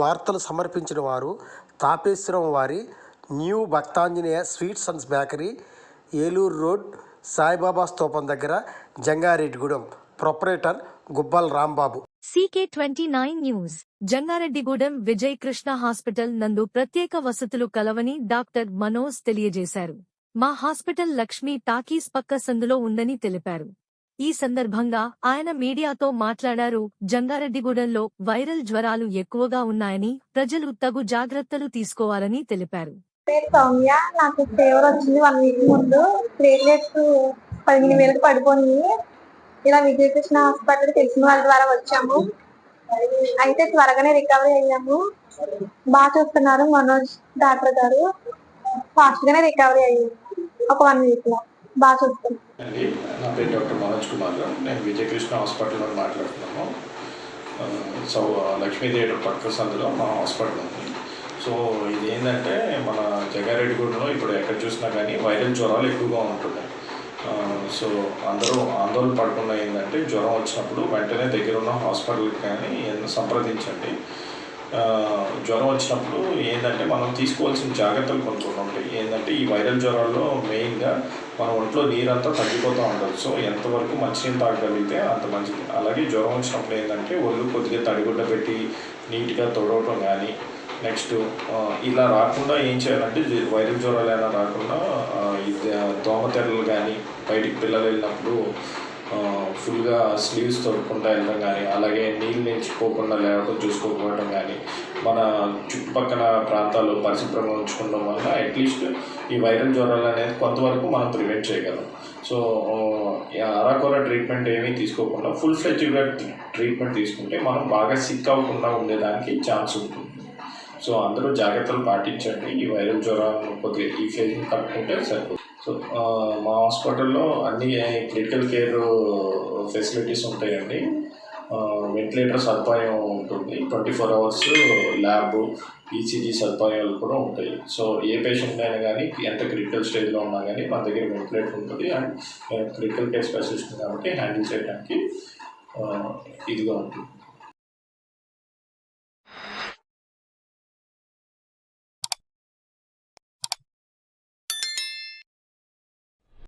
వార్తలు సమర్పించిన వారు తాపేశ్వరం వారి new Bhaktanjaneya sweets and bakery, Eluru road, Saibaba స్తూపం దగ్గర, Jangareddygudem. Proprietor Gubbal Rambabu. CK29 news. Jangareddygudem Vijay Krishna hospital నందు ప్రత్యేక వసతులు కలవని డాక్టర్ మనోజ్ తెలియజేశారు. మా హాస్పిటల్ లక్ష్మీ టాకీస్ పక్క సందులో ఉందని తెలిపారు. ఈ సందర్భంగా ఆయన మీడియాతో మాట్లాడారు. జంగారెడ్డిగూడెంలో వైరల్ జ్వరాలు ఎక్కువగా ఉన్నాయని, ప్రజలు తగు జాగ్రత్తలు తీసుకోవాలని తెలిపారు. సౌమ్య, నాకు ఫీవర్ వచ్చింది 1 వీక్ ముందు. ప్లేట్లెట్స్ 15,000 పడిపోయి ఇలా విజయకృష్ణ హాస్పిటల్ తెలిసిన వాళ్ళ ద్వారా వచ్చాము. అయితే త్వరగానే రికవరీ అయ్యాము. బాగా చూస్తున్నారు మనోజ్ డాక్టర్ గారు. ఫాస్ట్ గానే రికవరీ అయ్యాము. ఒక 1 వీక్ లో బాగా చూస్తున్నాం. నా పేరు డాక్టర్ మనోజ్ కుమార్. నేను విజయకృష్ణ హాస్పిటల్లో మాట్లాడుతున్నాను. సో లక్ష్మీ థియేటర్ పక్క సందులో మా హాస్పిటల్ ఉంది. సో ఇది ఏంటంటే మన జంగారెడ్డిగూడెంలో ఇప్పుడు ఎక్కడ చూసినా కానీ వైరల్ జ్వరాలు ఎక్కువగా ఉంటున్నాయి. సో అందరూ ఆందోళన పడకుండా ఏంటంటే జ్వరం వచ్చినప్పుడు వెంటనే దగ్గర ఉన్న హాస్పిటల్కి కానీ సంప్రదించండి. జ్వరం వచ్చినప్పుడు ఏంటంటే మనం తీసుకోవాల్సిన జాగ్రత్తలు కొన్ని ఉంటాయి. ఏంటంటే ఈ వైరల్ జ్వరాల్లో మెయిన్గా మన ఒంట్లో నీరంతా తగ్గిపోతూ ఉంటుంది. సో ఎంతవరకు మంచినీళ్ళు తాగగలిగితే అంత మంచిది. అలాగే జ్వరం వచ్చినప్పుడు ఏంటంటే ఒళ్ళు కొద్దిగా తడిగుడ్డ పెట్టి నీట్గా తొడవటం కానీ, నెక్స్ట్ ఇలా రాకుండా ఏం చేయాలంటే వైరల్ జ్వరాలు అయినా రాకుండా దోమతెరలు కానీ, బయటికి పిల్లలు వెళ్ళినప్పుడు ఫుల్గా స్లీవ్స్ తొడకుండా వెళ్ళడం కానీ, అలాగే నీళ్ళు నిలిచిపోకుండా లేవడం చూసుకోకపోవడం కానీ, మన చుట్టుపక్కల ప్రాంతాల్లో పరిశుభ్రంగా ఉంచుకోవడం వల్ల అట్లీస్ట్ ఈ వైరల్ జ్వరాలు అనేది కొంతవరకు మనం ప్రివెంట్ చేయగలం. సో అరాకొర ట్రీట్మెంట్ ఏమీ తీసుకోకుండా ఫుల్ ఫ్లెడ్జ్డ్గా ట్రీట్మెంట్ తీసుకుంటే మనం బాగా సిక్ అవ్వకుండా ఉండేదానికి ఛాన్స్ ఉంటుంది. సో అందరూ జాగ్రత్తలు పాటించండి. ఈ వైరల్ జ్వరాలను కొద్దిగా ఈ ఫేజ్ని కట్టుకుంటే సరిపోతుంది. సో మా హాస్పిటల్లో అన్ని క్రిటికల్ కేర్ ఫెసిలిటీస్ ఉంటాయండి. వెంటిలేటర్ సదుపాయం ఉంటుంది. 24 అవర్స్ ల్యాబ్, ఈసీజీ సదుపాయాలు కూడా ఉంటాయి. సో ఏ పేషెంట్ అయినా కానీ ఎంత క్రిటికల్ స్టేజ్లో ఉన్నా కానీ మన దగ్గర వెంటిలేటర్ ఉంటుంది. అండ్ క్రిటికల్ కేర్ స్పెషలిస్ట్ కాబట్టి హ్యాండిల్ చేయడానికి ఇదిగా ఉంటుంది.